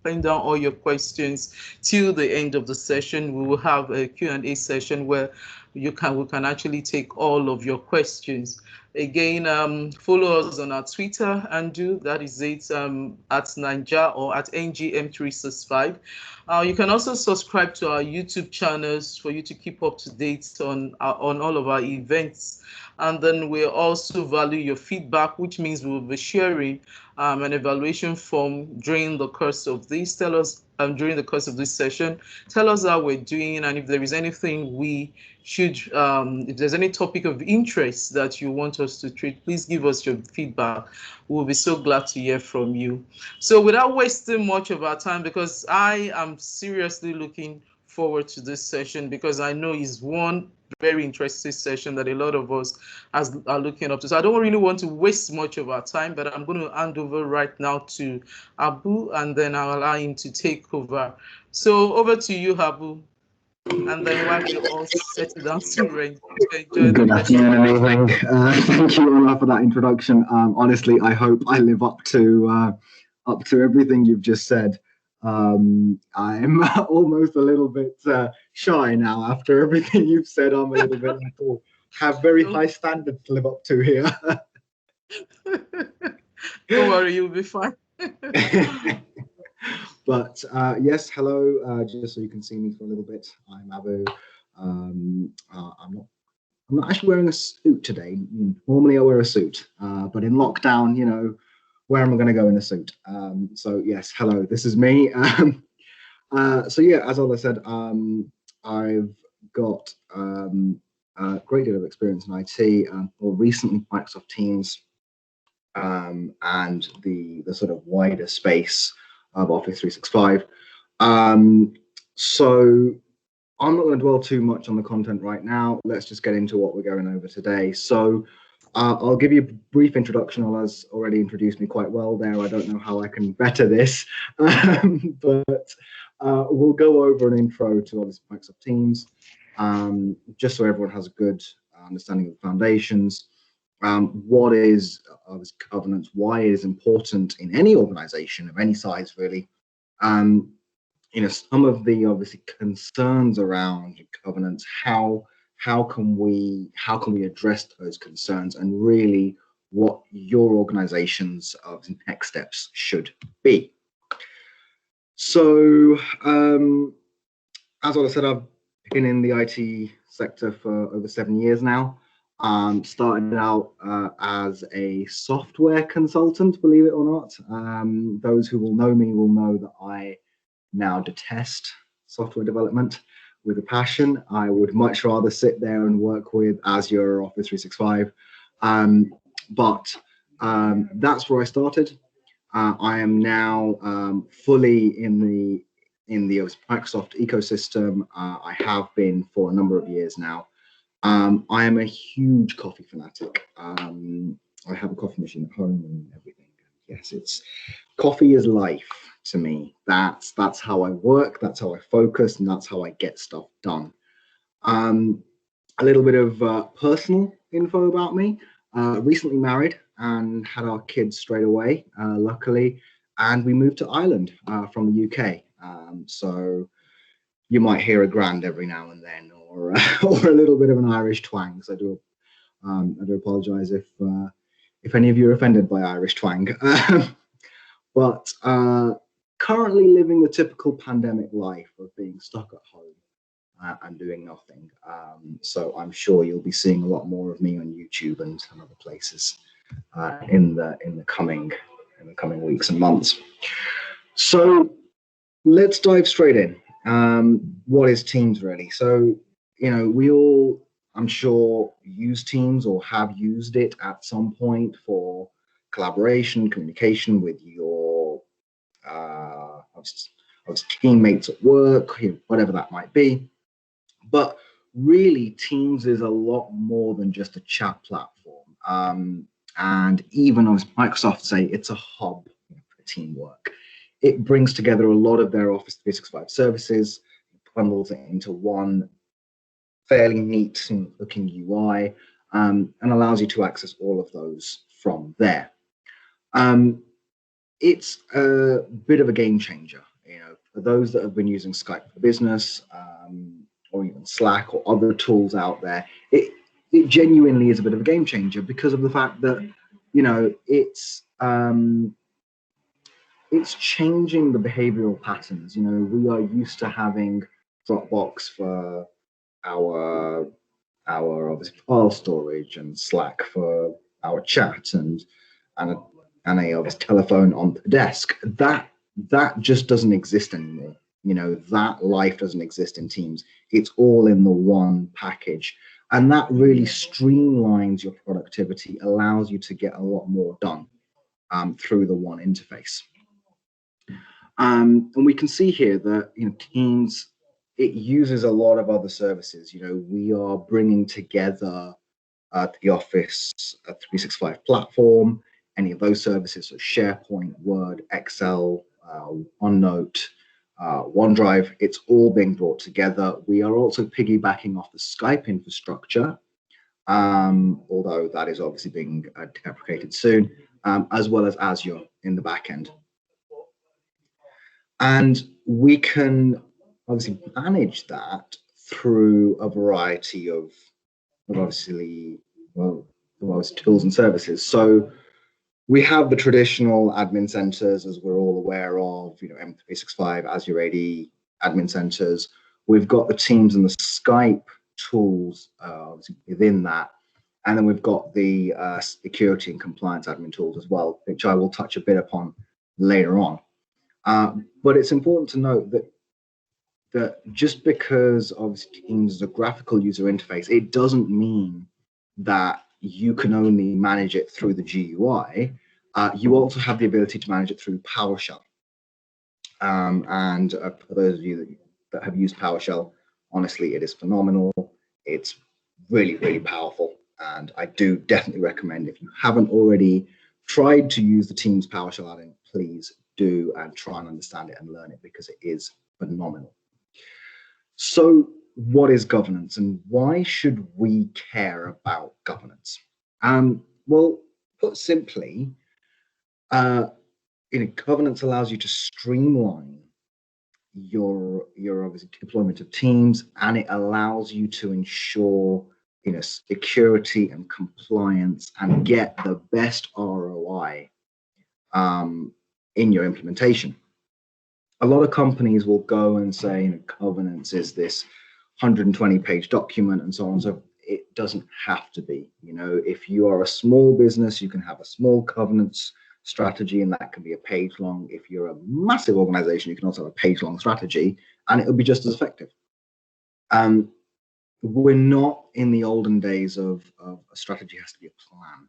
pen down all your questions till the end of the session. We will have a Q&A session where we can actually take all of your questions. Again, follow us on our Twitter and that is it at Ninja or at NGM365. You can also subscribe to our YouTube channels for you to keep up to date on all of our events. And then we also value your feedback, which means we will be sharing an evaluation form during the course of this. Tell us during the course of this session, tell us how we're doing, and if there is anything we should, if there's any topic of interest that you want us to treat, please give us your feedback. We'll be so glad to hear from you. So without wasting much of our time, because I am seriously looking forward to this session, because I know it's one very interesting session that a lot of us are looking up to. So I don't really want to waste much of our time, but I'm going to hand over right now to Abu, and then I'll allow him to take over. So over to you, Abu. And then while we all settle down to enjoy the Good rest of afternoon our and evening. Thank you, Ola, for that introduction. Honestly, I hope I live up to everything you've just said. I'm almost a little bit shy now after everything you've said. I'm a little bit have very high standards to live up to here. Don't worry, you'll be fine. But yes, hello. Just so you can see me for a little bit, I'm Abu. I'm not actually wearing a suit today. Normally I wear a suit, but in lockdown, where am I going to go in a suit? So yes, hello, this is me. So yeah, as Ola said, I've got a great deal of experience in IT, or recently Microsoft Teams, and the sort of wider space of Office 365. So I'm not going to dwell too much on the content right now. Let's just get into what we're going over today. So I'll give you a brief introduction. Ola's already introduced me quite well there. I don't know how I can better this, but we'll go over an intro to obviously Microsoft Teams, just so everyone has a good understanding of the foundations. What is governance, why it is important in any organization of any size, really. Some of the obviously concerns around governance, how can we address those concerns, and really what your organization's next steps should be. So as I said, I've been in the IT sector for over 7 years now. Started out as a software consultant, believe it or not. Those who will know me will know that I now detest software development with a passion. I would much rather sit there and work with Azure or Office 365. But that's where I started. I am now fully in the Microsoft ecosystem. I have been for a number of years now. I am a huge coffee fanatic. I have a coffee machine at home and everything. Yes, coffee is life to me. That's how I work, that's how I focus, and that's how I get stuff done. A little bit of personal info about me. Recently married and had our kids straight away, luckily, and we moved to Ireland from the UK. So you might hear a grand every now and then, or a little bit of an Irish twang. So I do apologise if any of you are offended by Irish twang. But currently living the typical pandemic life of being stuck at home and doing nothing. So I'm sure you'll be seeing a lot more of me on YouTube and other places in the coming weeks and months. So let's dive straight in. What is Teams really? So we all, I'm sure, use Teams or have used it at some point for collaboration, communication with your teammates at work, whatever that might be. But really, Teams is a lot more than just a chat platform. And even as Microsoft say, it's a hub for teamwork. It brings together a lot of their Office 365 services, bundles it into one fairly neat looking UI, and allows you to access all of those from there. it's a bit of a game changer. For those that have been using Skype for Business, or even Slack or other tools out there, it genuinely is a bit of a game changer because of the fact that it's changing the behavioral patterns. We are used to having Dropbox for our obviously file storage and Slack for our chat and a, a obvious telephone on the desk. That just doesn't exist anymore. That life doesn't exist in Teams. It's all in the one package. And that really streamlines your productivity, allows you to get a lot more done through the one interface. And we can see here that Teams, it uses a lot of other services. We are bringing together the Office 365 platform, any of those services, so SharePoint, Word, Excel, OneNote, OneDrive, it's all being brought together. We are also piggybacking off the Skype infrastructure, although that is obviously being deprecated soon, as well as Azure in the back end. And we can obviously manage that through a variety of obviously, tools and services. So we have the traditional admin centers, as we're all aware of, M365, Azure AD, admin centers. We've got the Teams and the Skype tools within that. And then we've got the security and compliance admin tools as well, which I will touch a bit upon later on. But it's important to note that just because obviously Teams is a graphical user interface, it doesn't mean that you can only manage it through the GUI. You also have the ability to manage it through PowerShell. And for those of you that have used PowerShell, honestly, it is phenomenal. It's really, really powerful. And I do definitely recommend, if you haven't already tried to use the Teams PowerShell add-in, please do and try and understand it and learn it, because it is phenomenal. So what is governance, and why should we care about governance? Well, put simply, governance allows you to streamline your obviously deployment of teams, and it allows you to ensure security and compliance and get the best ROI in your implementation. A lot of companies will go and say governance is this 120-page document and so on. So it doesn't have to be. If you are a small business, you can have a small governance strategy, and that can be a page long. If you're a massive organization, you can also have a page long strategy, and it'll be just as effective. We're not in the olden days of a strategy has to be a plan.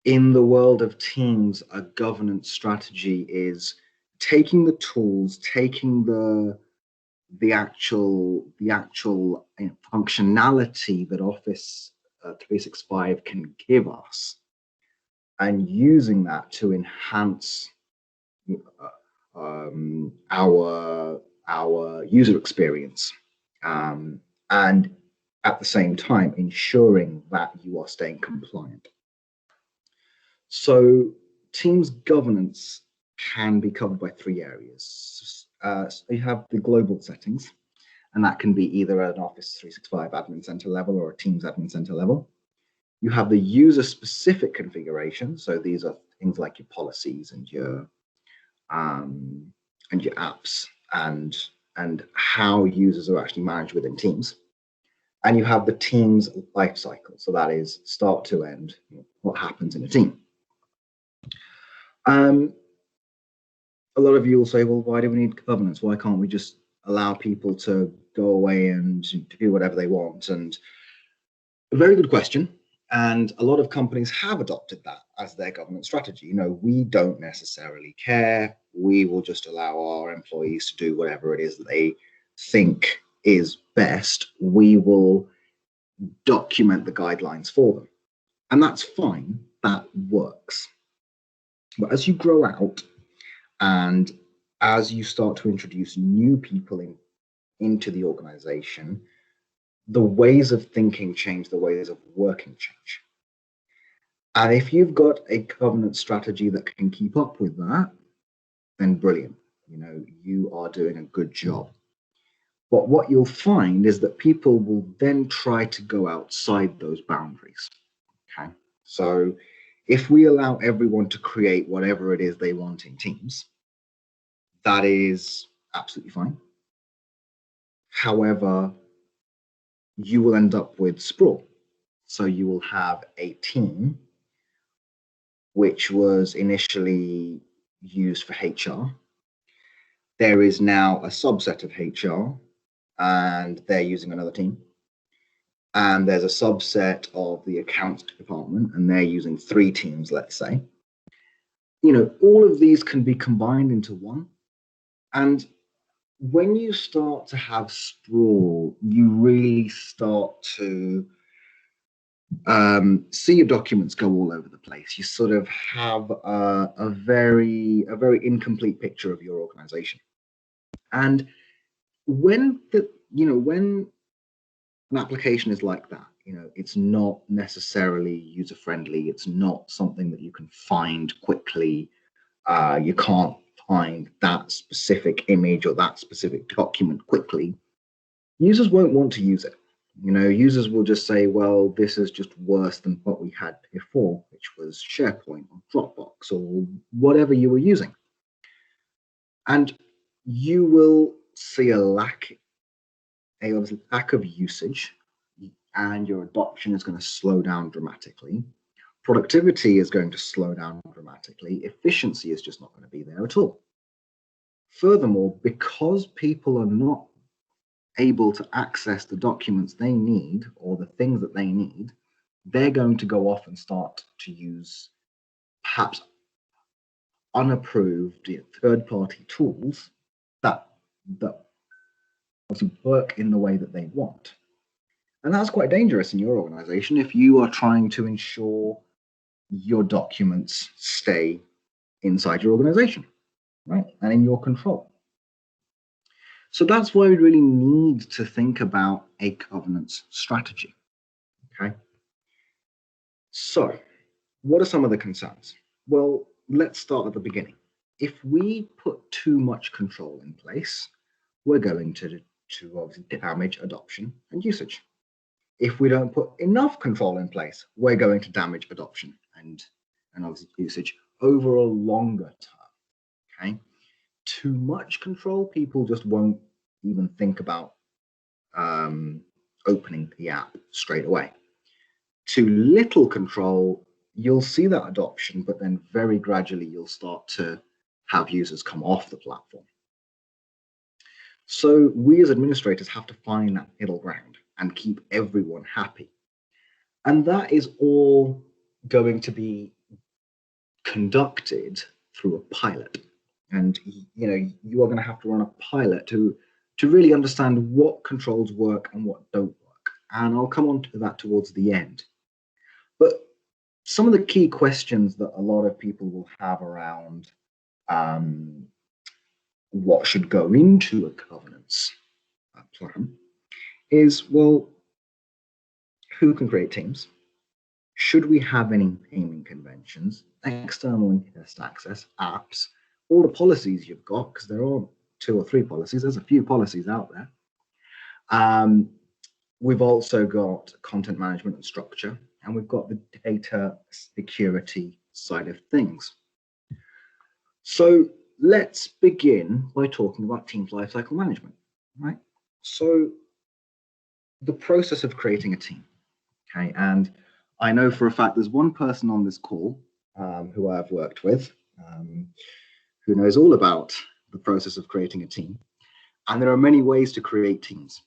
In the world of Teams, a governance strategy is taking the tools, taking the actual functionality that Office 365 can give us, and using that to enhance our user experience, and at the same time ensuring that you are staying compliant. So Teams governance can be covered by three areas. So you have the global settings, and that can be either at an Office 365 admin center level or a Teams admin center level. You have the user-specific configuration. So these are things like your policies and your apps and how users are actually managed within Teams. And you have the Teams lifecycle. So that is start to end, what happens in a team. A lot of you will say, well, why do we need governance? Why can't we just allow people to go away and do whatever they want? And a very good question. And a lot of companies have adopted that as their governance strategy. We don't necessarily care. We will just allow our employees to do whatever it is that they think is best. We will document the guidelines for them. And that's fine. That works. But as you grow out, and as you start to introduce new people into the organization, the ways of thinking change, the ways of working change. And if you've got a governance strategy that can keep up with that, then brilliant. You know, you are doing a good job. But what you'll find is that people will then try to go outside those boundaries. Okay. So if we allow everyone to create whatever it is they want in teams, that is absolutely fine. However, you will end up with sprawl. So you will have a team which was initially used for HR. There is now a subset of HR and they're using another team. And there's a subset of the accounts department and they're using 3 teams, let's say. You know, all of these can be combined into one. And when you start to have sprawl, you really start to see your documents go all over the place. You sort of have a very incomplete picture of your organization. And when when an application is like that, you know, it's not necessarily user friendly. It's not something that you can find quickly. You can't find that specific image or that specific document quickly. Users won't want to use it. You know, users will just say, well, this is just worse than what we had before, which was SharePoint or Dropbox or whatever you were using. And you will see a lack of usage, and your adoption is going to slow down dramatically. Productivity is going to slow down dramatically. Efficiency is just not going to be there at all. Furthermore, because people are not able to access the documents they need or the things that they need, they're going to go off and start to use perhaps unapproved third-party tools that work in the way that they want. And that's quite dangerous in your organization if you are trying to ensure your documents stay inside your organization, right? And in your control. So that's why we really need to think about a governance strategy, okay? So what are some of the concerns? Well, let's start at the beginning. If we put too much control in place, we're going to obviously damage adoption and usage. If we don't put enough control in place, we're going to damage adoption and obviously usage over a longer term, okay? Too much control, people just won't even think about opening the app straight away. Too little control, you'll see that adoption, but then very gradually you'll start to have users come off the platform. So we as administrators have to find that middle ground and keep everyone happy. And that is all going to be conducted through a pilot. And you know, you are going to have to run a pilot to really understand what controls work and what don't work. And I'll come on to that towards the end. But some of the key questions that a lot of people will have around what should go into a governance plan is, well, who can create teams? Should we have any naming conventions, external and guest access, apps, all the policies you've got, because there are 2 or 3 policies, there's a few policies out there. We've also got content management and structure, and we've got the data security side of things. So let's begin by talking about Teams lifecycle management, right? So the process of creating a team, okay? And I know for a fact there's one person on this call who I've worked with who knows all about the process of creating a team. And there are many ways to create teams.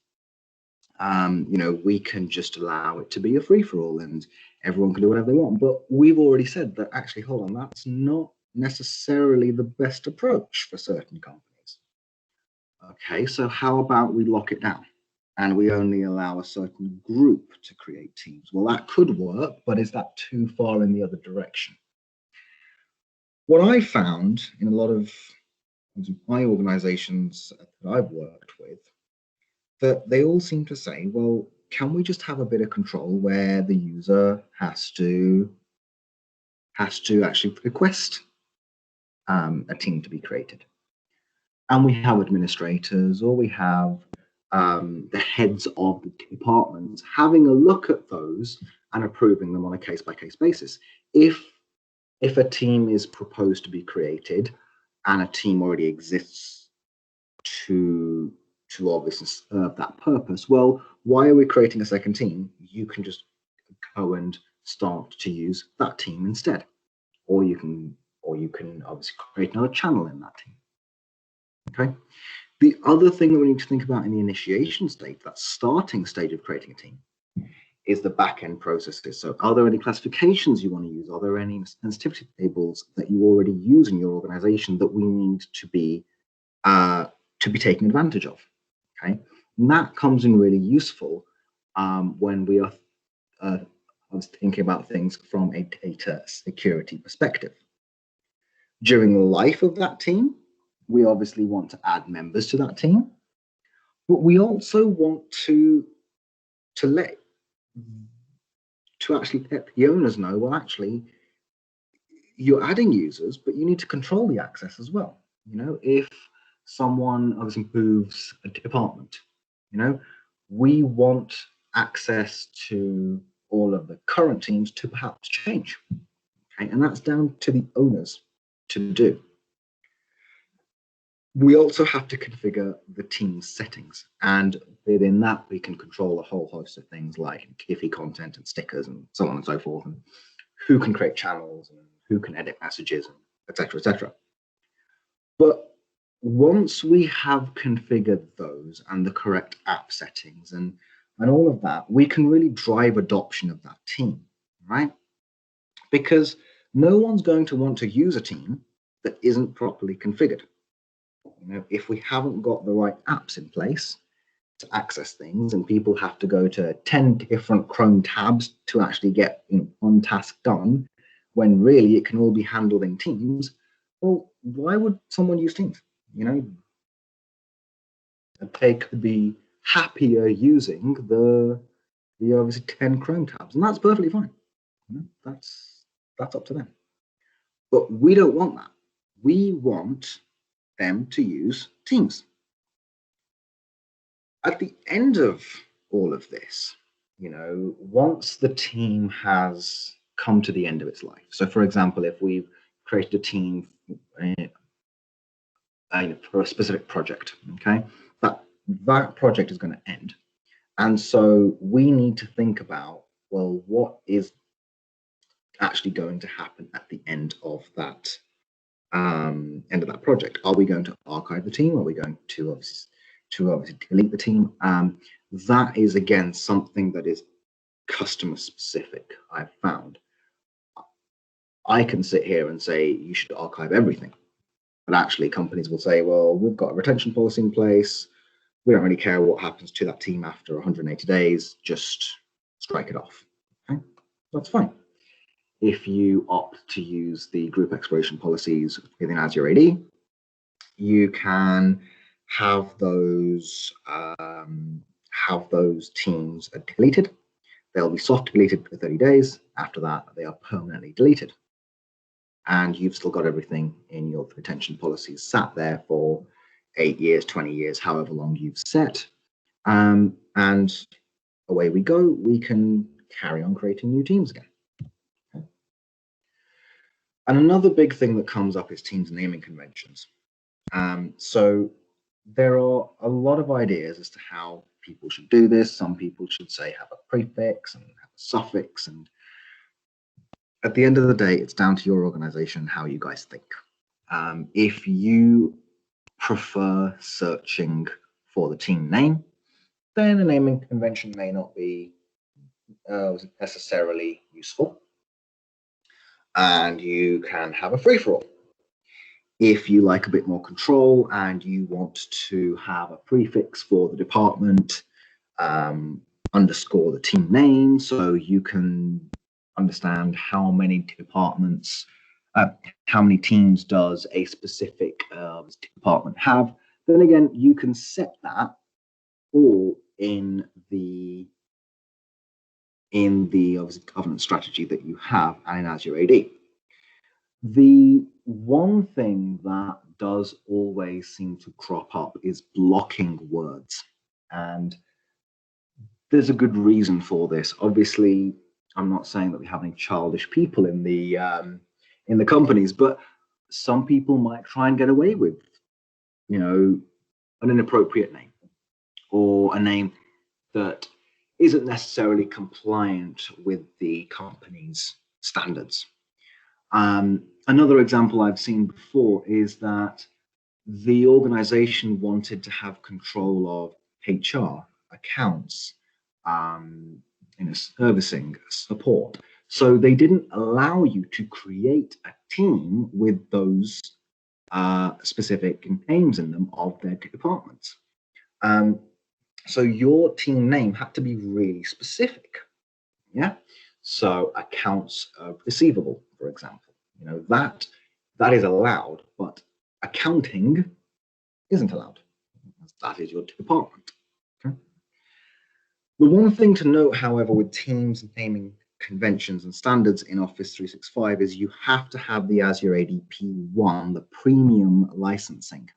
You know, we can just allow it to be a free-for-all and everyone can do whatever they want. But we've already said that actually, hold on, that's not necessarily the best approach for certain companies. Okay, so how about we lock it down and we only allow a certain group to create teams? Well, that could work, but is that too far in the other direction? What I found in a lot of my organizations that I've worked with, that they all seem to say, well, can we just have a bit of control where the user has to has to actually request a team to be created. And we have administrators, or we have the heads of the departments having a look at those and approving them on a case-by-case basis. If a team is proposed to be created and a team already exists to obviously serve that purpose, well, why are we creating a second team? You can just go and start to use that team instead, or you can obviously create another channel in that team. Okay. The other thing that we need to think about in the initiation stage, that starting stage of creating a team, is the back-end processes. So are there any classifications you want to use? Are there any sensitivity tables that you already use in your organization that we need to be taken advantage of? Okay, and that comes in really useful when we are thinking about things from a data security perspective. During the life of that team, we obviously want to add members to that team, but we also want to actually let the owners know, well, actually, you're adding users, but you need to control the access as well. You know, if someone obviously moves a department, you know, we want access to all of the current teams to perhaps change. Okay, and that's down to the owners to do. We also have to configure the team's settings, and within that we can control a whole host of things like Giphy content and stickers and so on and so forth, and who can create channels and who can edit messages, and etc., etc. But once we have configured those and the correct app settings and all of that, we can really drive adoption of that team, right? Because no one's going to want to use a team that isn't properly configured. You know, if we haven't got the right apps in place to access things, and people have to go to 10 different Chrome tabs to actually get one task done, when really it can all be handled in Teams, well, why would someone use Teams? You know, they could be happier using the obviously 10 Chrome tabs, and that's perfectly fine. You know, that's up to them. But we don't want that. We want them to use Teams. At the end of all of this, you know, once the team has come to the end of its life. So, for example, if we've created a team for a specific project, okay, that project is going to end. And so we need to think about, well, what is actually going to happen at the end of that project? Are we going to archive the team? Are we going to obviously delete the team? That is, again, something that is customer specific, I've found. I can sit here and say you should archive everything, but actually companies will say, well, we've got a retention policy in place. We don't really care what happens to that team after 180 days, just strike it off. Okay, that's fine. If you opt to use the group expiration policies within Azure AD, you can have those teams deleted. They'll be soft deleted for 30 days. After that, they are permanently deleted. And you've still got everything in your retention policies sat there for 8 years, 20 years, however long you've set. And away we go. We can carry on creating new teams again. Okay. And another big thing that comes up is teams naming conventions. So there are a lot of ideas as to how people should do this. Some people should say have a prefix and have a suffix, and at the end of the day, it's down to your organization how you guys think. If you prefer searching for the team name, then a naming convention may not be necessarily useful, and you can have a free-for-all. If you like a bit more control and you want to have a prefix for the department, underscore the team name, so you can understand how many departments, how many teams does a specific department have, then again, you can set that all in the obviously governance strategy that you have and in Azure AD. The one thing that does always seem to crop up is blocking words. And there's a good reason for this. Obviously, I'm not saying that we have any childish people in the companies, but some people might try and get away with, an inappropriate name or a name that isn't necessarily compliant with the company's standards. Another example I've seen before is that the organization wanted to have control of HR, accounts, servicing, support. So they didn't allow you to create a team with those specific names in them of their departments. So your team name had to be really specific. Yeah. So accounts receivable, for example, that is allowed, but accounting isn't allowed. That is your department. Okay. The one thing to note, however, with teams and naming conventions and standards in Office 365 is you have to have the Azure AD Pt1, the premium licensing.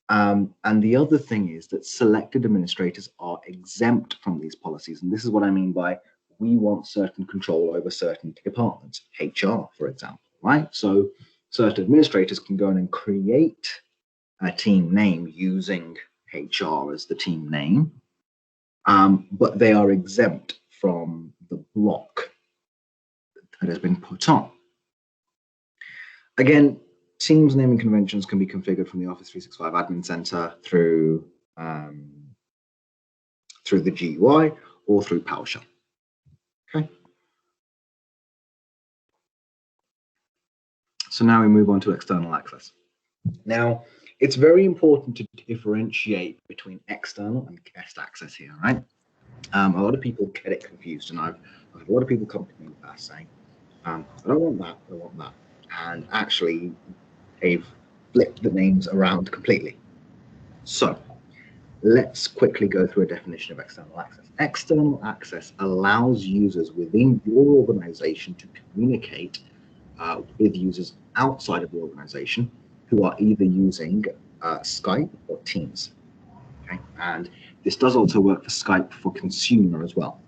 And the other thing is that selected administrators are exempt from these policies. And this is what I mean by we want certain control over certain departments, HR, for example, right? So certain administrators can go in and create a team name using HR as the team name, but they are exempt from the block that has been put on. Again, Teams naming conventions can be configured from the Office 365 Admin Center through the GUI or through PowerShell. Okay. So now we move on to external access. Now, it's very important to differentiate between external and guest access here, right? A lot of people get it confused, and I've had a lot of people come to me in the past saying, I don't want that, I want that. And actually, they've flipped the names around completely. So let's quickly go through a definition of external access. External access allows users within your organization to communicate with users outside of the organization who are either using Skype or Teams. Okay? And this does also work for Skype for consumer as well.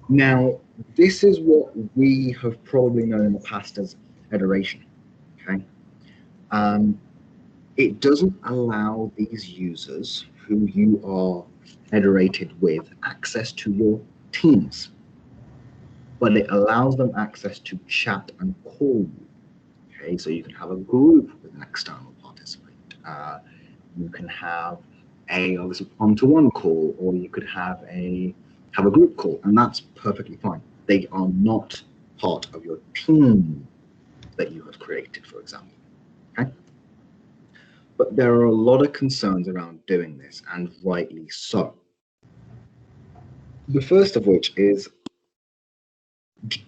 Now, this is what we have probably known in the past as federation. Okay? It doesn't allow these users who you are federated with access to your teams, but it allows them access to chat and call you. Okay, so you can have a group with an external participant. You can have a one-to-one call, or you could have a group call, and that's perfectly fine. They are not part of your team that you have created, for example. Okay. But there are a lot of concerns around doing this, and rightly so. The first of which is do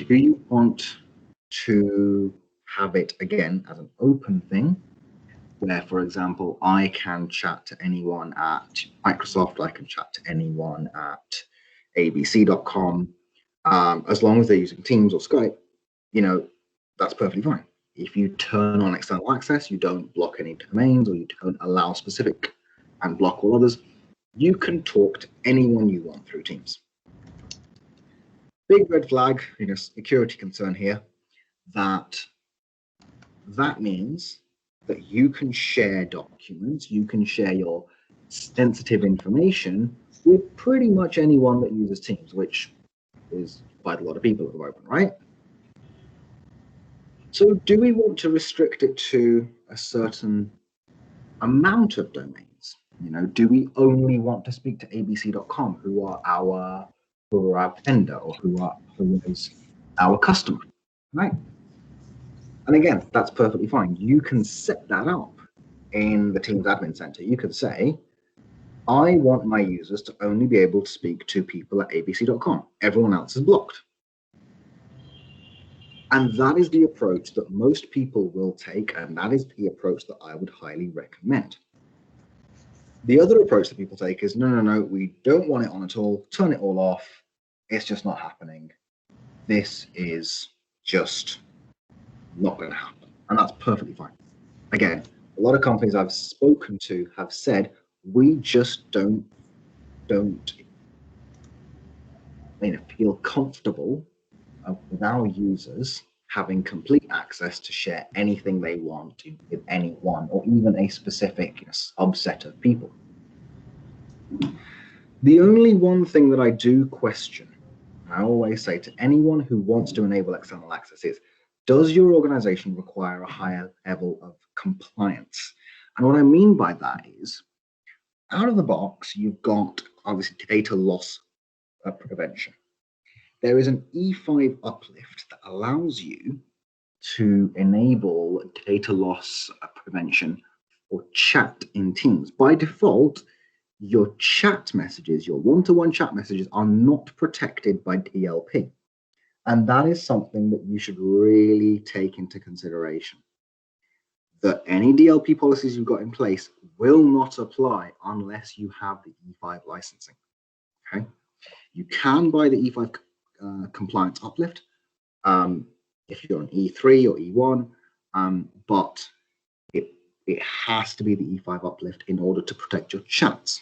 you want to have it, again, as an open thing, where, for example, I can chat to anyone at Microsoft, I can chat to anyone at abc.com, as long as they're using Teams or Skype, that's perfectly fine. If you turn on external access, you don't block any domains, or you don't allow specific and block all others, you can talk to anyone you want through Teams. Big red flag, security concern here, that means that you can share documents, you can share your sensitive information with pretty much anyone that uses Teams, which is quite a lot of people at the moment, right? So do we want to restrict it to a certain amount of domains? Do we only want to speak to abc.com, who are our vendor, or who is our customer, right? And again, that's perfectly fine. You can set that up in the Teams Admin Center. You could say, I want my users to only be able to speak to people at abc.com. Everyone else is blocked. And that is the approach that most people will take, and that is the approach that I would highly recommend. The other approach that people take is, no, we don't want it on at all, turn it all off, it's just not happening. this is just not going to happen. And that's perfectly fine. Again, a lot of companies I've spoken to have said, we just don't feel comfortable with our users having complete access to share anything they want with anyone or even a specific subset of people. The only one thing that I do question, I always say to anyone who wants to enable external access, is, does your organization require a higher level of compliance? And what I mean by that is, out of the box, you've got obviously data loss prevention. There is an E5 uplift that allows you to enable data loss prevention for chat in Teams. By default, your chat messages, your one-to-one chat messages, are not protected by DLP. And that is something that you should really take into consideration. That any DLP policies you've got in place will not apply unless you have the E5 licensing. Okay, you can buy the E5 compliance uplift if you're on E3 or E1, but it has to be the E5 uplift in order to protect your chats.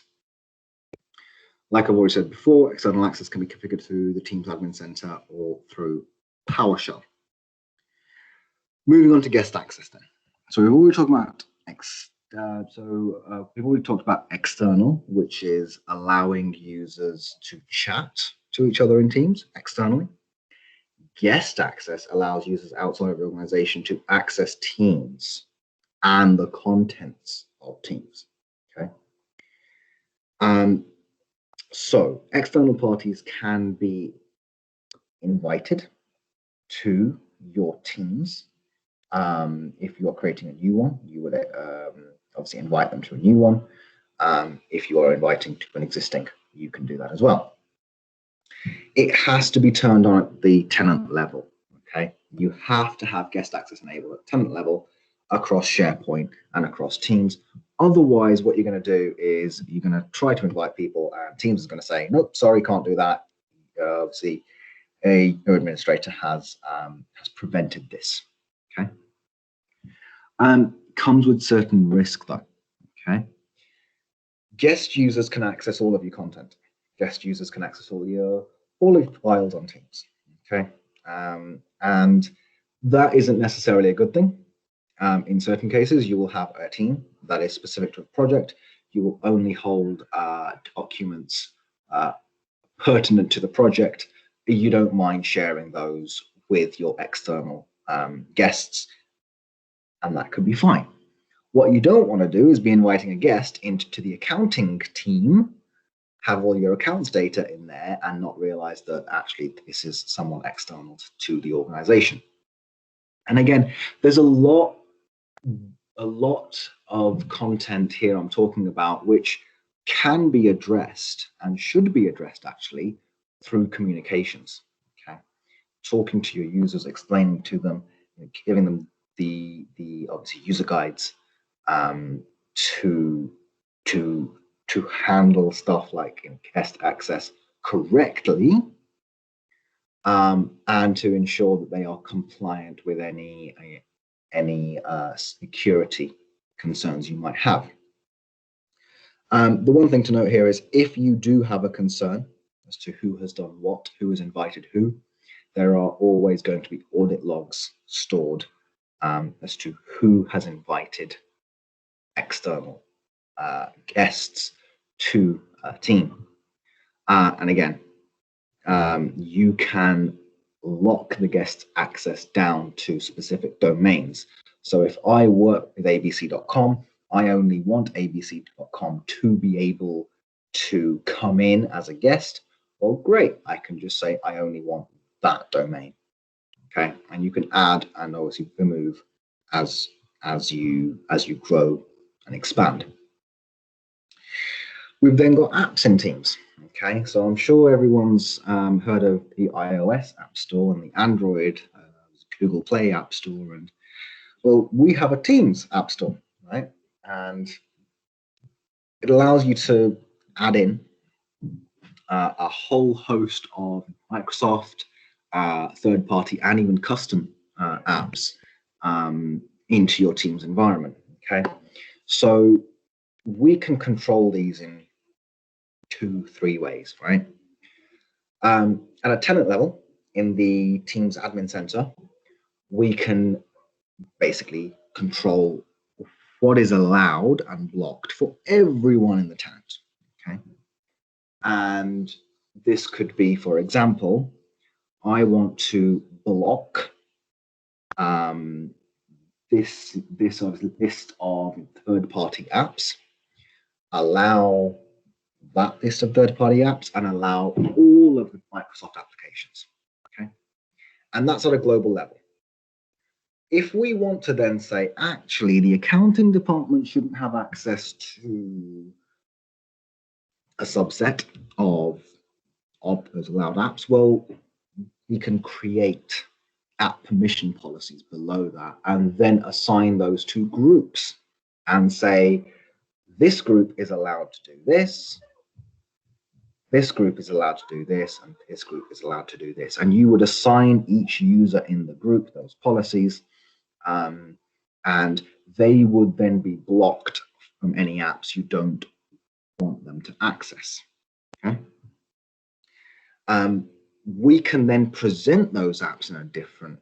Like I've already said before, external access can be configured through the Teams Admin Center or through PowerShell. Moving on to guest access then. So we've already talked about we've already talked about external, which is allowing users to chat to each other in Teams externally. Guest access allows users outside of the organization to access Teams and the contents of Teams. Okay. So external parties can be invited to your Teams. If you're creating a new one, you would obviously invite them to a new one. If you are inviting to an existing, you can do that as well. It has to be turned on at the tenant level. Okay, you have to have guest access enabled at tenant level across SharePoint and across Teams. Otherwise, what you're going to do is you're going to try to invite people, and Teams is going to say, nope, sorry, can't do that. Obviously, your administrator has prevented this. Okay. Comes with certain risk though. Okay. Guest users can access all of your content. Guest users can access all your files on Teams. Okay. And that isn't necessarily a good thing. In certain cases, you will have a team that is specific to a project. You will only hold documents pertinent to the project. You don't mind sharing those with your external guests, and that could be fine. What you don't want to do is be inviting a guest into the accounting team, have all your accounts data in there, and not realize that actually this is someone external to the organization. And again, there's a lot of content here I'm talking about which can be addressed and should be addressed actually through communications. Okay, talking to your users, explaining to them, giving them the obviously user guides to handle stuff like guest access correctly, and to ensure that they are compliant with any security concerns you might have. The one thing to note here is if you do have a concern as to who has done what, who has invited who, there are always going to be audit logs stored as to who has invited external guests to a team. And again, you can lock the guest access down to specific domains. So if I work with abc.com, I only want abc.com to be able to come in as a guest. Well, great, I can just say I only want that domain. Okay, and you can add and obviously remove as you grow and expand. We've then got apps in Teams. Okay, so I'm sure everyone's heard of the iOS App Store and the Android Google Play App Store, and well, we have a Teams App Store, right? And it allows you to add in a whole host of Microsoft third-party and even custom apps into your team's environment. Okay, so we can control these in 2-3 ways, right? At a tenant level, in the team's admin center, we can basically control what is allowed and blocked for everyone in the tenant. Okay, and this could be, for example, I want to block this sort of list of third-party apps, allow that list of third-party apps, and allow all of the Microsoft applications. Okay, and that's at a global level. If we want to then say, actually, the accounting department shouldn't have access to a subset of those allowed apps, well, we can create app permission policies below that and then assign those to groups and say, this group is allowed to do this, this group is allowed to do this, and this group is allowed to do this. And you would assign each user in the group those policies, and they would then be blocked from any apps you don't want them to access. Okay. We can then present those apps in a different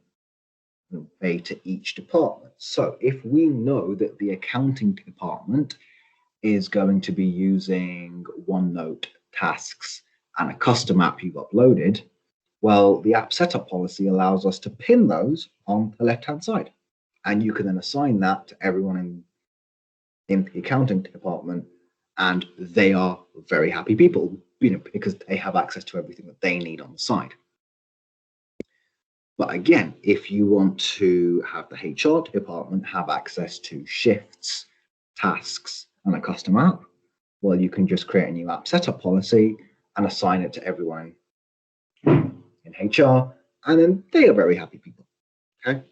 way to each department. So if we know that the accounting department is going to be using OneNote tasks and a custom app you've uploaded, well, the app setup policy allows us to pin those on the left-hand side. And you can then assign that to everyone in the accounting department, and they are very happy people, because they have access to everything that they need on the side. But again, if you want to have the HR department have access to shifts, tasks, and a custom app, well, you can just create a new app setup policy and assign it to everyone in HR, and then they are very happy people. Okay,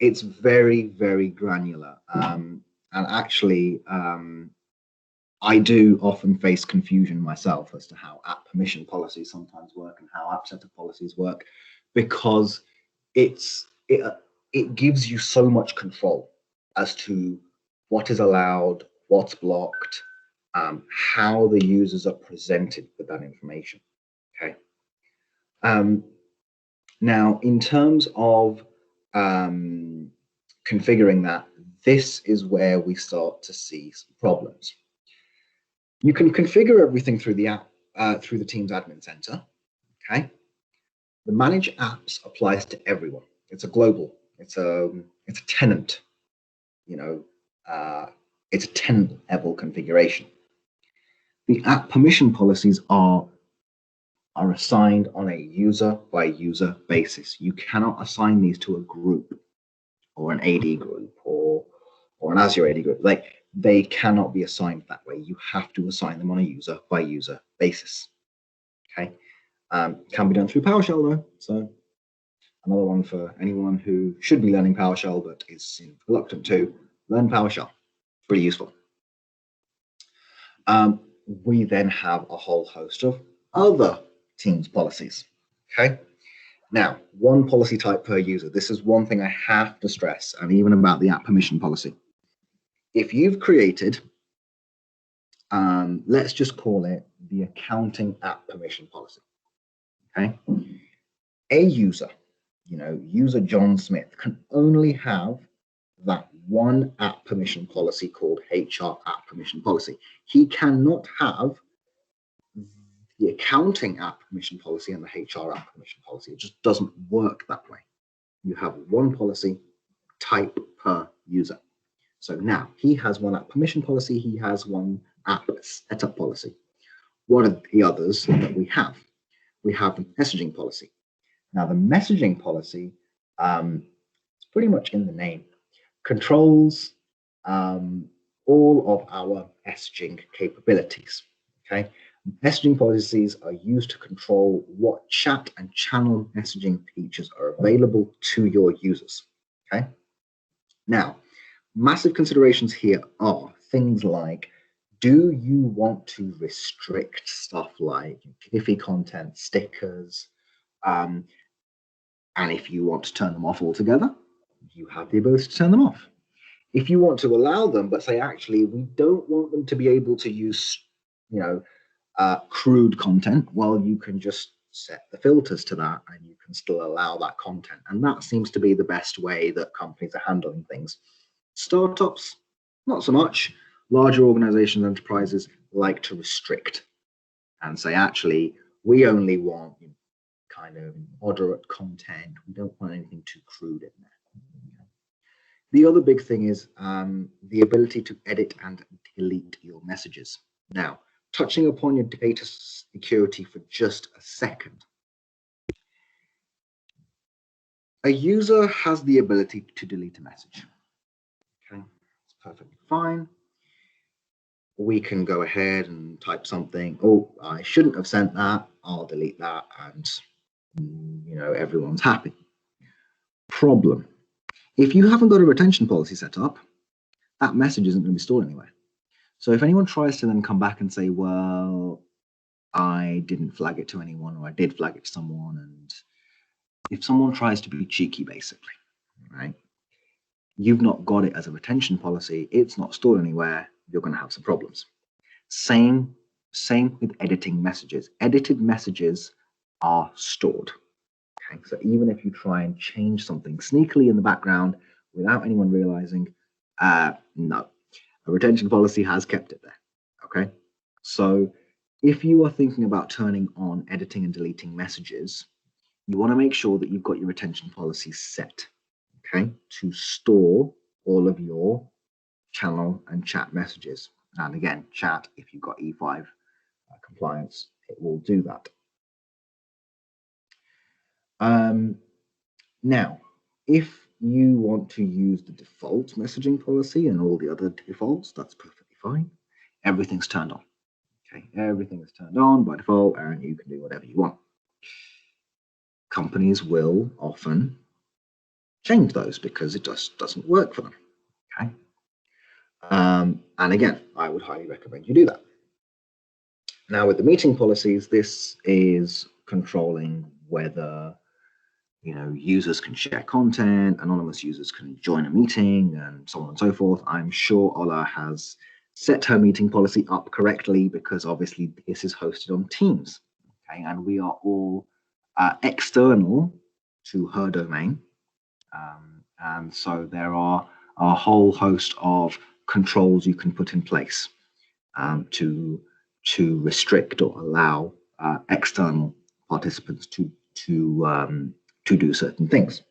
it's very, very granular, and actually, I do often face confusion myself as to how app permission policies sometimes work and how app setup policies work, because it gives you so much control as to what is allowed, what's blocked, how the users are presented with that information. Okay. Now, in terms of configuring that, this is where we start to see some problems. You can configure everything through the app, through the Teams admin center. Okay. The manage apps applies to everyone. It's a global. It's a tenant. It's a tenant level configuration. The app permission policies are assigned on a user by user basis. You cannot assign these to a group or an AD group or an Azure AD group. They cannot be assigned that way. You have to assign them on a user by user basis. Okay, can be done through PowerShell though. So another one for anyone who should be learning PowerShell but is reluctant to learn PowerShell. Pretty useful. We then have a whole host of other Teams policies. Okay. Now, one policy type per user. This is one thing I have to stress, and even about the app permission policy. If you've created, let's just call it the accounting app permission policy. Okay. A user, user John Smith, can only have that one app permission policy called HR app permission policy. He cannot have the accounting app permission policy and the HR app permission policy. It just doesn't work that way. You have one policy type per user. So now he has one app permission policy, he has one app setup policy. What are the others that we have? We have the messaging policy. Now the messaging policy, it's pretty much in the name, controls all of our messaging capabilities. Okay, messaging policies are used to control what chat and channel messaging features are available to your users. Okay, now massive considerations here are things like, do you want to restrict stuff like Giphy content, stickers, And if you want to turn them off altogether, you have the ability to turn them off. If you want to allow them, but say, actually, we don't want them to be able to use, crude content, well, you can just set the filters to that and you can still allow that content. And that seems to be the best way that companies are handling things. Startups, not so much. Larger organizations, enterprises like to restrict and say, actually, we only want kind of moderate content. We don't want anything too crude in there. The other big thing is the ability to edit and delete your messages. Now, touching upon your data security for just a second. A user has the ability to delete a message. Okay, it's perfectly fine. We can go ahead and type something. Oh, I shouldn't have sent that. I'll delete that, and everyone's happy. Problem: if you haven't got a retention policy set up, that message isn't going to be stored anywhere. So if anyone tries to then come back and say, well, I didn't flag it to anyone, or I did flag it to someone, and if someone tries to be cheeky, basically, right, you've not got it as a retention policy, it's not stored anywhere, you're going to have some problems. Same with editing messages. Edited messages are stored. Okay, so even if you try and change something sneakily in the background without anyone realizing, no, a retention policy has kept it there. Okay, so if you are thinking about turning on editing and deleting messages, you want to make sure that you've got your retention policy set, okay, to store all of your channel and chat messages. And again, chat, if you've got E5 compliance, it will do that. Now, if you want to use the default messaging policy and all the other defaults, that's perfectly fine. Everything's turned on. Okay, everything is turned on by default, and you can do whatever you want. Companies will often change those because it just doesn't work for them. Okay, and again, I would highly recommend you do that. Now, with the meeting policies, this is controlling whether users can share content, anonymous users can join a meeting, and so on and so forth. I'm sure Ola has set her meeting policy up correctly because obviously this is hosted on Teams, okay, and we are all external to her domain, and so there are a whole host of controls you can put in place to restrict or allow external participants to do certain things.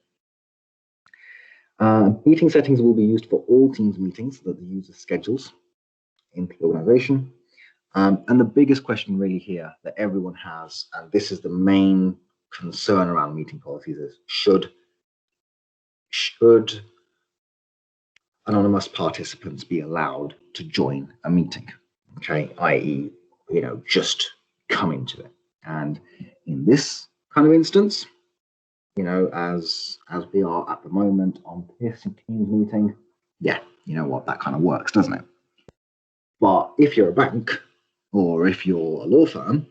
Meeting settings will be used for all Teams meetings that the user schedules in the organization. And the biggest question really here that everyone has, and this is the main concern around meeting policies, is should anonymous participants be allowed to join a meeting? Okay, i.e., just come into it. And in this kind of instance, as we are at the moment on this Teams meeting, yeah, you know what, that kind of works, doesn't it? But if you're a bank or if you're a law firm,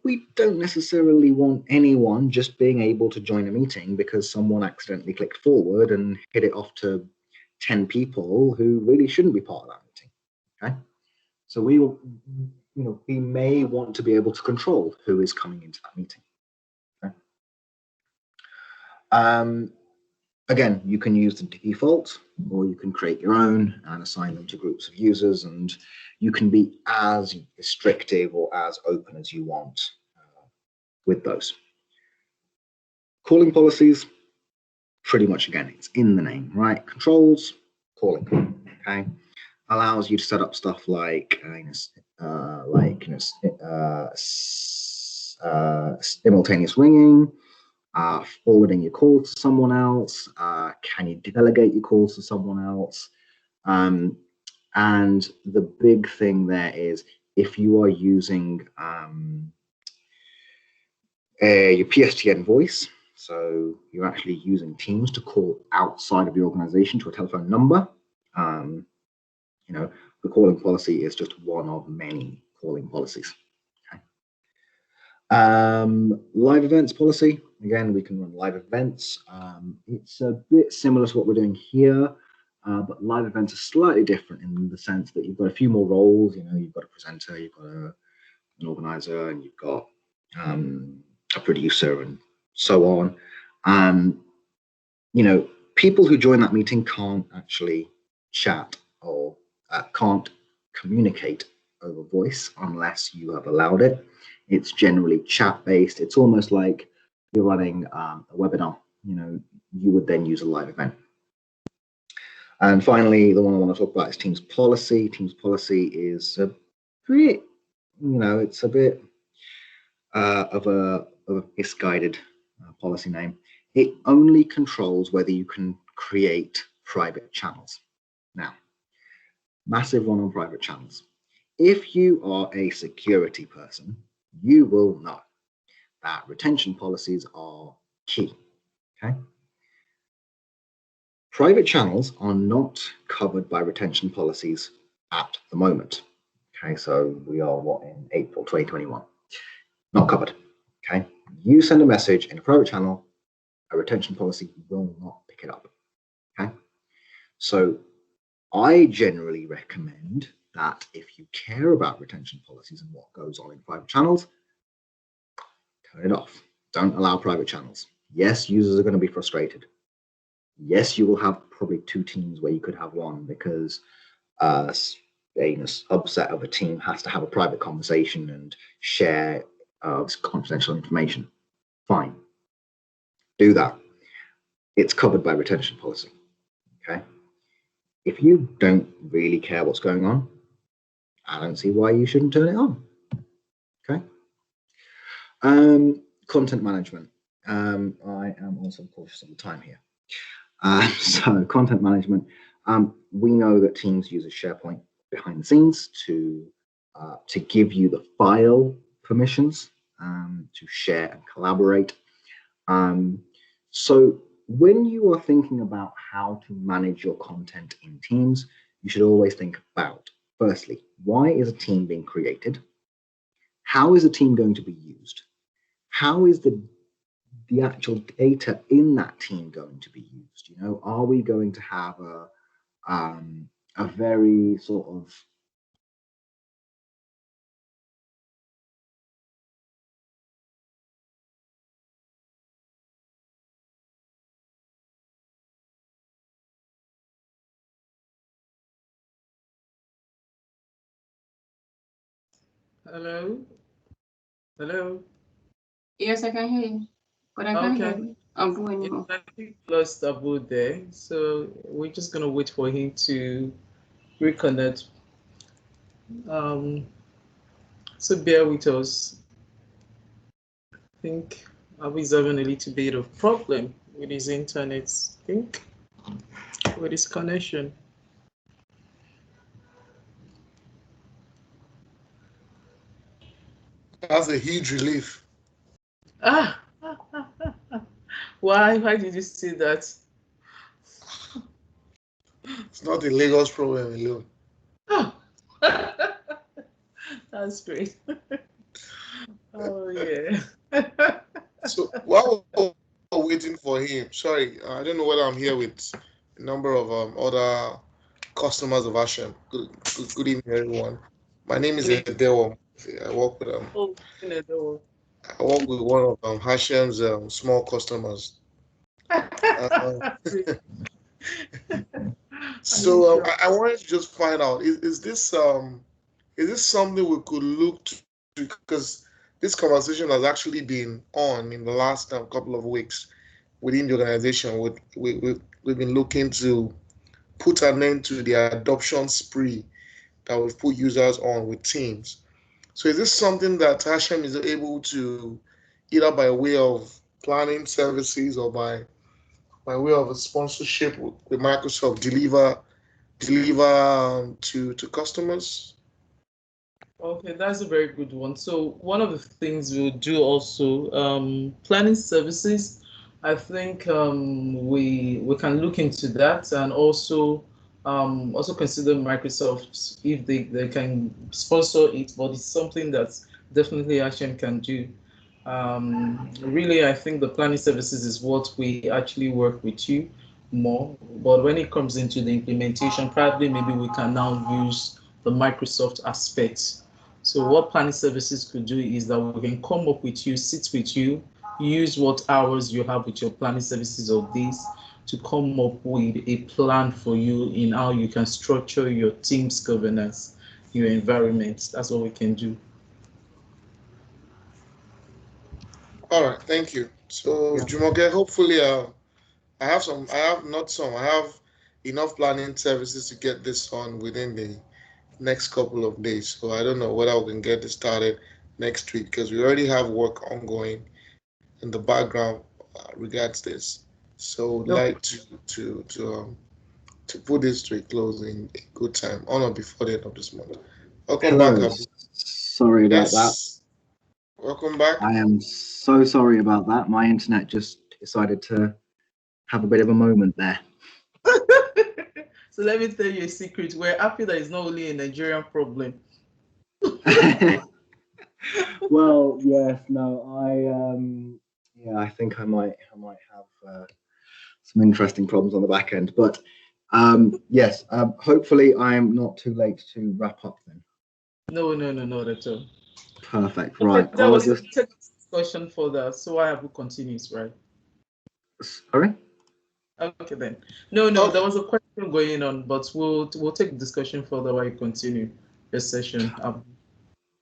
we don't necessarily want anyone just being able to join a meeting because someone accidentally clicked forward and hit it off to 10 people who really shouldn't be part of that meeting. Okay, so we will, we may want to be able to control who is coming into that meeting. Okay. Again, you can use the default, or you can create your own and assign them to groups of users, and you can be as restrictive or as open as you want with those. Calling policies, pretty much, again, it's in the name, right? Controls, calling, okay? Allows you to set up stuff like simultaneous ringing, forwarding your call to someone else, can you delegate your calls to someone else? And the big thing there is if you are using your PSTN voice, so you're actually using Teams to call outside of the organization to a telephone number, the calling policy is just one of many calling policies. Live events policy, Again, we can run live events. It's a bit similar to what we're doing here, but live events are slightly different in the sense that you've got a few more roles. You've got a presenter, you've got an organizer, and you've got a producer, and so on. People who join that meeting can't actually chat or can't communicate over voice unless you have allowed it. It's generally chat-based. It's almost like you're running a webinar. You would then use a live event. And finally, the one I want to talk about is Teams policy. Teams policy is a bit, it's a bit of a misguided policy name. It only controls whether you can create private channels. Now, massive one on private channels. If you are a security person, you will know that retention policies are key. Okay. Private channels are not covered by retention policies at the moment. Okay, so we are in April 2021. Not covered. Okay, you send a message in a private channel, a retention policy will not pick it up. Okay, so I generally recommend that if you care about retention policies and what goes on in private channels, turn it off. Don't allow private channels. Yes, users are going to be frustrated. Yes, you will have probably two teams where you could have one because a subset of a team has to have a private conversation and share confidential information. Fine. Do that. It's covered by retention policy. Okay. If you don't really care what's going on, I don't see why you shouldn't turn it on. Okay. Content management. I am also cautious of the time here. So content management. We know that Teams uses SharePoint behind the scenes to give you the file permissions to share and collaborate. So when you are thinking about how to manage your content in Teams, you should always think about, firstly, why is a team being created? How is a team going to be used? How is the actual data in that team going to be used? Are we going to have a very sort of Hello? Hello? Yes, I can hear you, but I can't hear Abu anymore. I think we lost Abu there, so we're just going to wait for him to reconnect. So bear with us. I think Abu is having a little bit of problem with his internet, I think, with his connection. That's a huge relief. Ah, why did you say that? It's not the Lagos problem alone. Oh, that's great. Oh yeah. So while we're waiting for him, sorry, I don't know whether I'm here with a number of other customers of Hashem. Good evening, everyone. My name is Edewo. I work with one of Hashem's small customers. So I wanted to just find out, is this something we could look to, because this conversation has actually been on in the last couple of weeks within the organization. We've been looking to put an end to the adoption spree that we've put users on with Teams. So is this something that Hashem is able to, either by way of planning services or by way of a sponsorship with Microsoft, deliver to customers? Okay, that's a very good one. So one of the things we'll do also, planning services. I think we can look into that, and also consider Microsoft if they can sponsor it. But it's something that definitely Hashem can do. Really, I think the planning services is what we actually work with you more. But when it comes into the implementation, probably maybe we can now use the Microsoft aspects. So what planning services could do is that we can come up with you, sit with you, use what hours you have with your planning services of this to come up with a plan for you in how you can structure your team's governance, your environment. That's what we can do. All right, thank you. So, Yeah. Jumoke, hopefully, I have not some, I have enough planning services to get this on within the next couple of days. So I don't know whether we can get this started next week because we already have work ongoing in the background regards this. So would Okay. like to put this to a close in a good time, on or before the end of this month. Welcome back, Hello. Abu. Sorry about that. Yes, welcome back. I am so sorry about that. My internet just decided to have a bit of a moment there. So let me tell you a secret. We're happy that it's not only a Nigerian problem. Well, yes, no, yeah, I think I might have some interesting problems on the back end, but yes, hopefully I'm not too late to wrap up then. No, not at all. Perfect, Okay, right. that I'll was just, take this discussion further. So I have to continue, right? sorry? Okay then. No, there Okay, was a question going on, but we'll take the discussion further while you continue the session.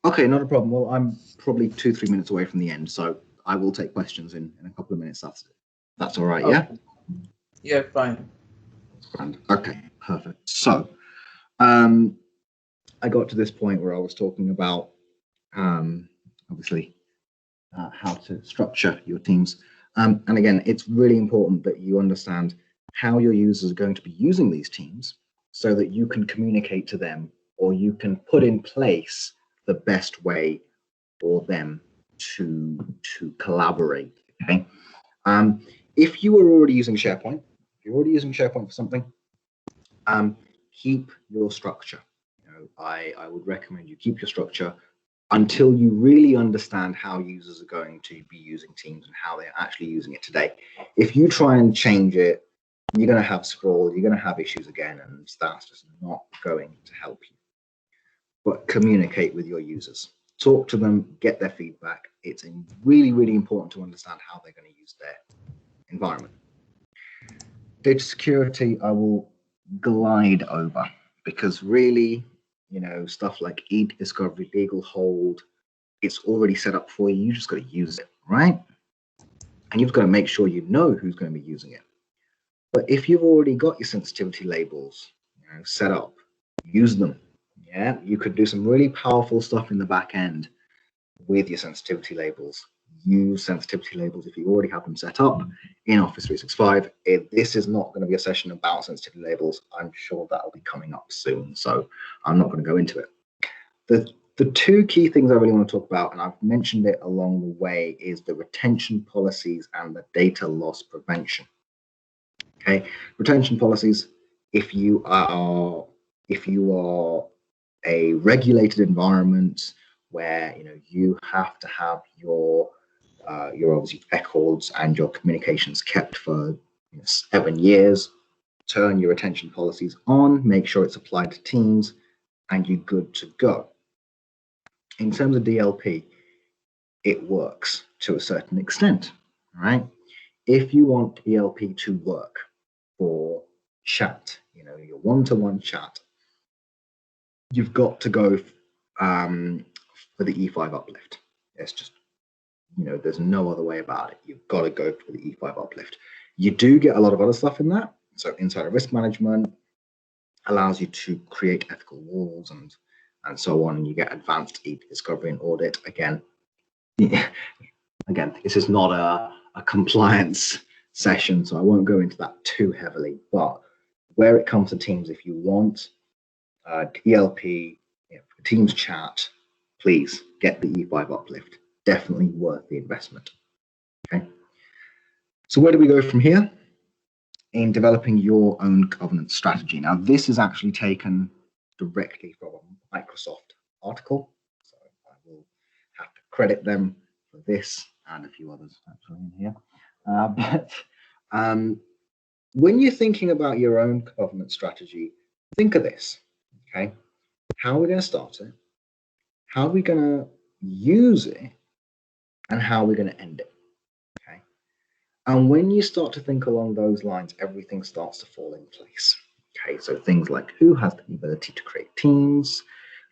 Okay, not a problem. Well, I'm probably 2-3 minutes away from the end, so I will take questions in a couple of minutes. That's all right, yeah? Okay. Yeah, fine. Okay, perfect. So, I got to this point where I was talking about, obviously, how to structure your teams. And again, it's really important that you understand how your users are going to be using these teams so that you can communicate to them or you can put in place the best way for them to collaborate. Okay. If you are already using SharePoint, if you're already using SharePoint for something, keep your structure. You know, I would recommend you keep your structure until you really understand how users are going to be using Teams and how they're actually using it today. If you try and change it, you're going to have sprawl, you're going to have issues again, and that's just not going to help you. But communicate with your users, talk to them, get their feedback. It's really, really important to understand how they're going to use their environment. Data security, I will glide over because really, you know, stuff like e-discovery, legal hold, it's already set up for you. You just got to use it, right? And you've got to make sure you know who's going to be using it. But if you've already got your sensitivity labels, you know, set up, use them. Yeah, you could do some really powerful stuff in the back end with your sensitivity labels. Use sensitivity labels if you already have them set up in Office 365. This is not going to be a session about sensitivity labels. I'm sure that'll be coming up soon, so I'm not going to go into it. The two key things I really want to talk about, and I've mentioned it along the way, is the retention policies and the data loss prevention. Okay, retention policies. If you are a regulated environment where you have to have your obviously records and your communications kept for 7 years, turn your retention policies on, make sure it's applied to Teams, and you're good to go. In terms of DLP, it works to a certain extent, right? If you want DLP to work for chat, your one-to-one chat, you've got to go for the E5 uplift. It's just, there's no other way about it. You've got to go for the E5 uplift. You do get a lot of other stuff in that. So insider risk management allows you to create ethical walls and so on. And you get advanced e-discovery and audit. Again, this is not a compliance session, so I won't go into that too heavily. But where it comes to Teams, if you want DLP, Teams chat, please get the E5 uplift. Definitely worth the investment. Okay. So where do we go from here? In developing your own governance strategy. Now, this is actually taken directly from a Microsoft article, so I will have to credit them for this and a few others actually in here. But when you're thinking about your own government strategy, think of this, okay? How are we going to start it? How are we going to use it? And how are we going to end it? Okay. And when you start to think along those lines, everything starts to fall in place. Okay. So things like who has the ability to create teams?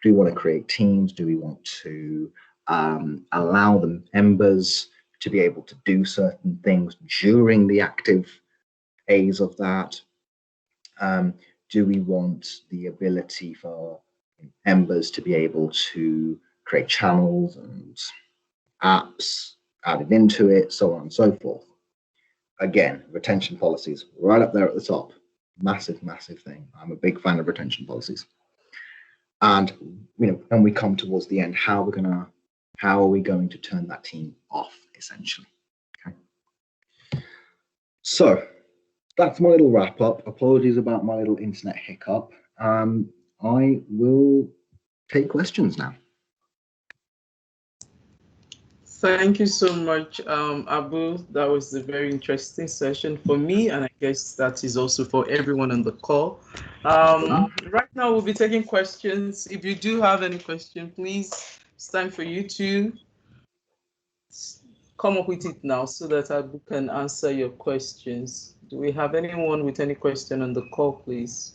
Do we want to create teams? Do we want to allow the members to be able to do certain things during the active phase of that? Do we want the ability for members to be able to create channels and apps added into it, so on and so forth? Again, retention policies right up there at the top. Massive, massive thing. I'm a big fan of retention policies. And when we come towards the end, how are we going to turn that team off, essentially? Okay. So that's my little wrap up. Apologies about my little internet hiccup. I will take questions now. Thank you so much, Abu. That was a very interesting session for me, and I guess that is also for everyone on the call. Right now, we'll be taking questions. If you do have any question, please, it's time for you to come up with it now so that Abu can answer your questions. Do we have anyone with any question on the call, please?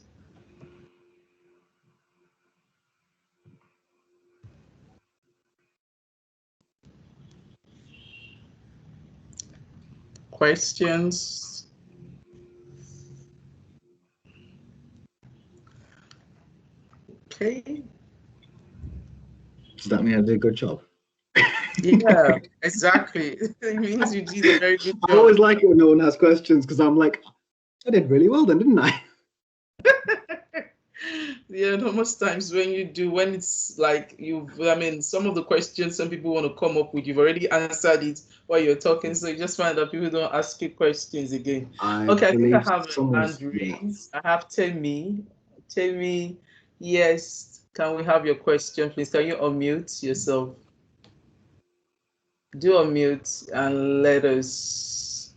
Questions? Okay. Does that mean I did a good job? Yeah, exactly. It means you did a very good job. I always like it when no one has questions because I'm like, I did really well then, didn't I? Yeah, no, most times when it's like some of the questions some people want to come up with, you've already answered it while you're talking, so you just find that people don't ask you questions again. Okay, I think I have a hand raised. I have Temi. Temi, yes, can we have your question, please? Can you unmute yourself? Do unmute and let us.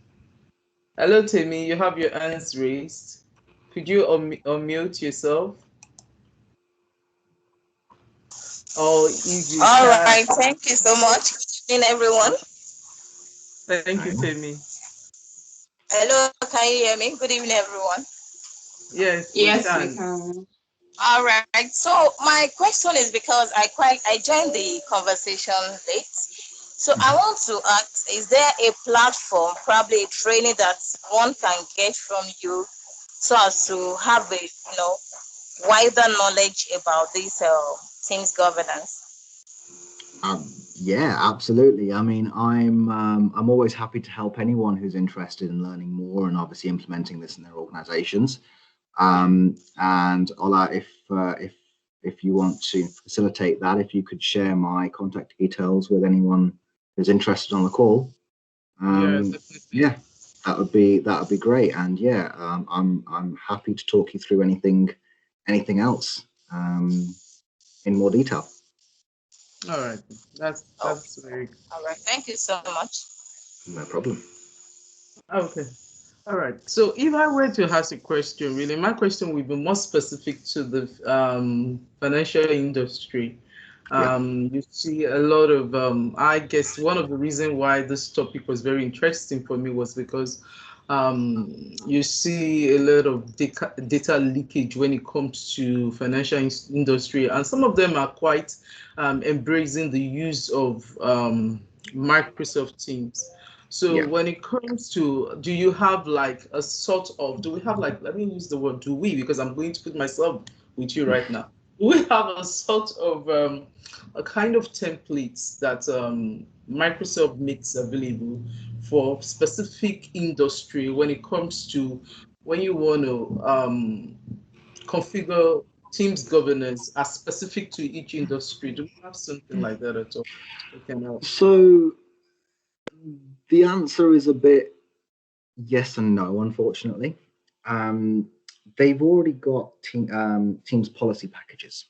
Hello, Temi, you have your hands raised. Could you unmute yourself? Oh, if you All can. right, thank you so much. Good evening, everyone. Thank you, Temi. Hello, can you hear me? Good evening, everyone. Yes, Yes, we we can. can. All right. So my question is because I joined the conversation late. So I want to ask, is there a platform, probably a training that one can get from you so as to have a wider knowledge about this team's governance? Yeah, absolutely. I mean, I'm always happy to help anyone who's interested in learning more and obviously implementing this in their organizations. And Ola, if you want to facilitate that, if you could share my contact details with anyone who's interested on the call, yeah, that would be great. And yeah, I'm happy to talk you through anything else in more detail. All right, that's very good. All right, thank you so much. No problem. Okay. All right. So if I were to ask a question, really, my question would be more specific to the financial industry. You see a lot of, I guess one of the reasons why this topic was very interesting for me was because you see a lot of data leakage when it comes to financial industry, and some of them are quite embracing the use of Microsoft Teams. So when it comes to, do you have like a sort of, do we have like, let me use the word do we, because I'm going to put myself with you right now. Do we have a sort of a kind of templates that Microsoft makes available for specific industry when it comes to when you want to configure Teams governance as specific to each industry? Do we have something like that at all? So the answer is a bit yes and no, unfortunately. They've already got Teams policy packages.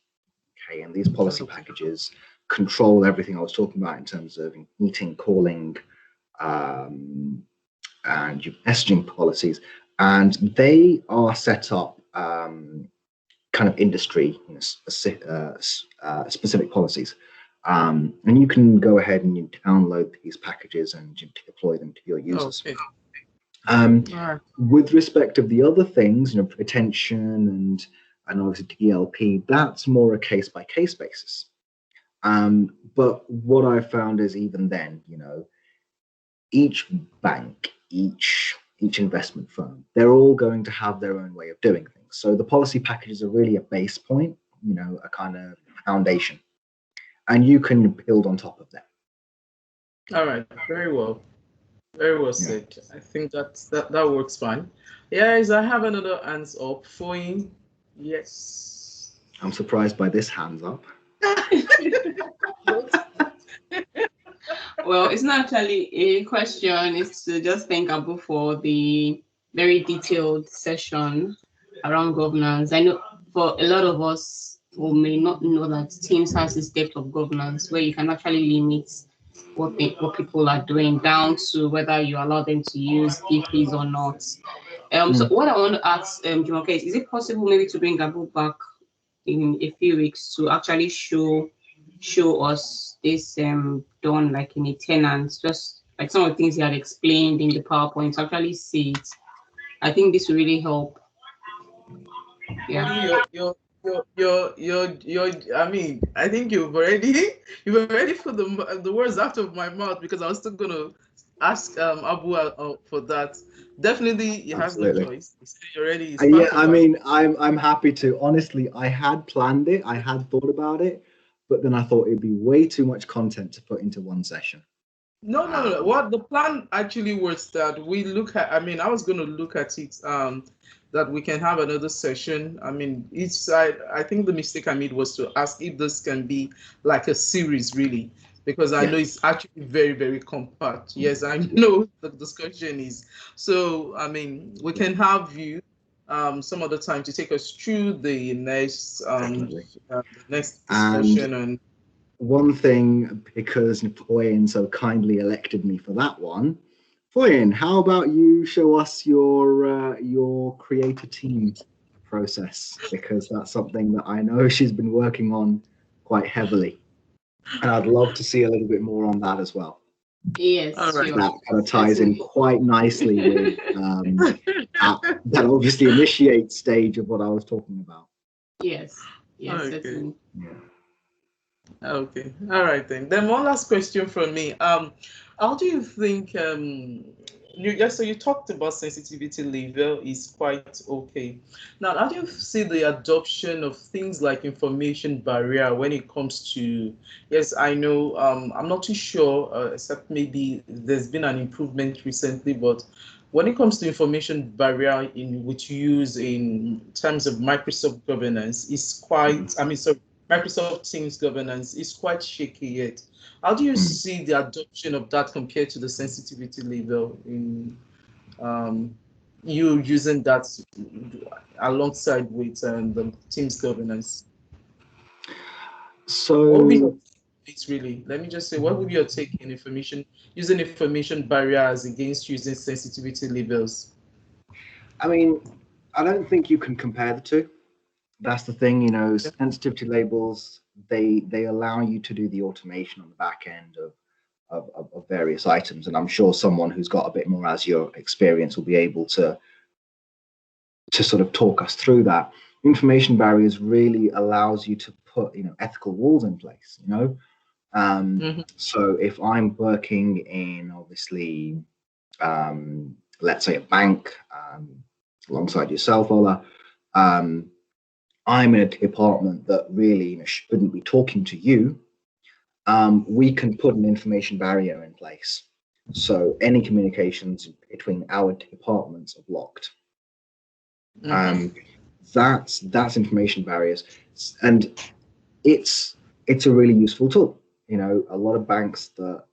Okay, and these policy packages control everything I was talking about in terms of meeting, calling, and your messaging policies, and they are set up kind of industry, specific policies. And you can go ahead and you download these packages and you deploy them to your users. Okay. With respect of the other things, attention and obviously DLP, that's more a case by case basis. But what I found is even then, each bank, each investment firm, they're all going to have their own way of doing things. So the policy packages are really a base point, a kind of foundation, and you can build on top of that. All right, very well said. I think that works fine. Yes, I have another hands up for you. Yes. I'm surprised by this hands up. Well, it's not actually a question. It's to just thank Abu for the very detailed session around governance. I know for a lot of us who may not know that Teams has this depth of governance where you can actually limit what people are doing down to whether you allow them to use DPs or not. So what I want to ask Jumoke is it possible maybe to bring Abu back in a few weeks to actually show us this done like in a tenant, just like some of the things he had explained in the PowerPoint, to actually see it. I think this will really help. Yeah. You're I mean, I think you've already put the words out of my mouth, because I was still gonna ask Abu for that. Definitely, he has no choice. Yeah, I mean, I'm happy to. Honestly, I had planned it, I had thought about it, but then I thought it'd be way too much content to put into one session. No. What the plan actually was that we look at. I mean, I was going to look at it. That we can have another session. I mean, each side. I think the mistake I made was to ask if this can be like a series, really, because I know it's actually very, very compact. Yes, I know the discussion is. So, I mean, we can have you some other time to take us through the next discussion. And one thing, because Foyen so kindly elected me for that one, Foyen, how about you show us your creator team process, because that's something that I know she's been working on quite heavily, and I'd love to see a little bit more on that as well. Yes, right. That kind of ties in quite nicely with that obviously initiate stage of what I was talking about. Yes, Okay. certainly. Yeah. Okay, all right then. Then one last question from me. How do you think? So you talked about sensitivity level is quite okay. Now, how do you see the adoption of things like information barrier when it comes to? Yes, I know. I'm not too sure, except maybe there's been an improvement recently, but when it comes to information barrier in which you use in terms of Microsoft governance, is quite. I mean, so Microsoft Teams governance is quite shaky yet. How do you see the adoption of that compared to the sensitivity level in you using that alongside with the Teams governance? So it's really, let me just say, what would be your take in using information barriers against using sensitivity levels? I mean, I don't think you can compare the two. That's the thing, sensitivity labels, they allow you to do the automation on the back end of various items. And I'm sure someone who's got a bit more Azure experience will be able to sort of talk us through that. Information barriers really allows you to put, ethical rules in place, So if I'm working in, obviously, let's say a bank, alongside yourself, Ola, I'm in a department that really shouldn't be talking to you, we can put an information barrier in place. So any communications between our departments are blocked. That's information barriers. And it's a really useful tool. A lot of banks that,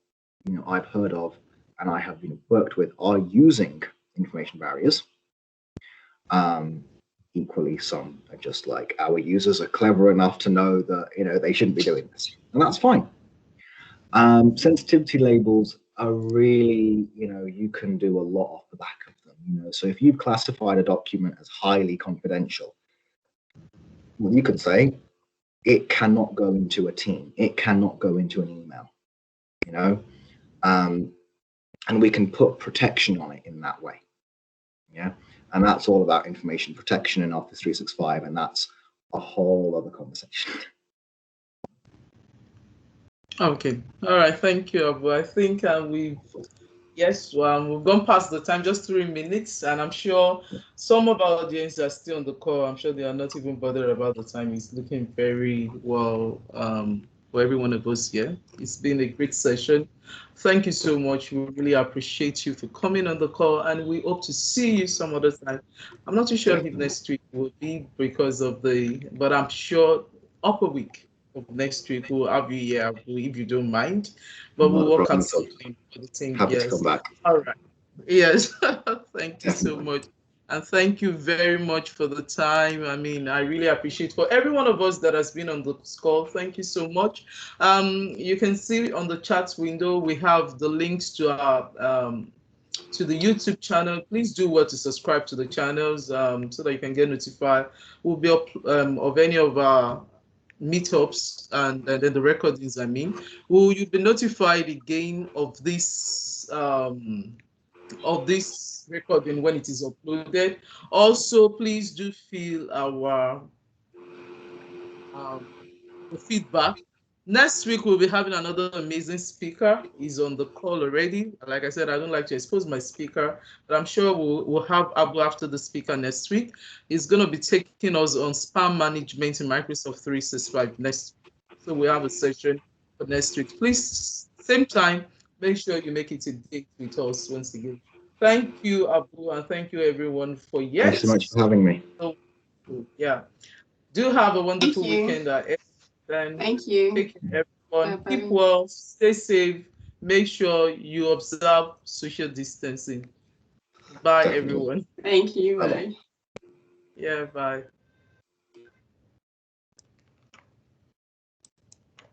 I've heard of and I have worked with are using information barriers. Equally, some are just like our users are clever enough to know that they shouldn't be doing this, and that's fine. Sensitivity labels are really, you can do a lot off the back of them. So if you've classified a document as highly confidential, well, you can say it cannot go into a team, it cannot go into an email, and we can put protection on it in that way. Yeah, and that's all about information protection in Office 365, and that's a whole other conversation. Okay, all right, thank you, Abu. I think we've gone past the time, just 3 minutes, and I'm sure some of our audience are still on the call. I'm sure they are not even bothered about the time. It's looking very well for every one of us here. It's been a great session. Thank you so much. We really appreciate you for coming on the call, and we hope to see you some other time. I'm not too sure if next week will be because of but I'm sure upper week of next week we'll have you here, if you don't mind. But we'll work out something for the team. Happy to come back. All right. Yes. Thank you so Definitely. much. And thank you very much for the time. I mean, I really appreciate for every one of us that has been on this call. Thank you so much. You can see on the chat window, we have the links to our to the YouTube channel. Please do well to subscribe to the channels so that you can get notified. We'll be up of any of our meetups and then the recordings. I mean, will you be notified again of this recording when it is uploaded? Also, please do fill our feedback. Next week we'll be having another amazing speaker. He's on the call already. Like I said, I don't like to expose my speaker, but I'm sure we'll have Abu after the speaker next week. He's going to be taking us on spam management in Microsoft 365 next week. So we have a session for next week. Please, same time, make sure you make it a date with us once again. Thank you, Abu, and thank you everyone for Thanks so much for having me. So, yeah. Do have a wonderful weekend. Then Thank you. take care, everyone. Bye-bye. Keep well, stay safe. Make sure you observe social distancing. Bye, Definitely. everyone. Thank you. Bye-bye. Bye. Yeah, bye.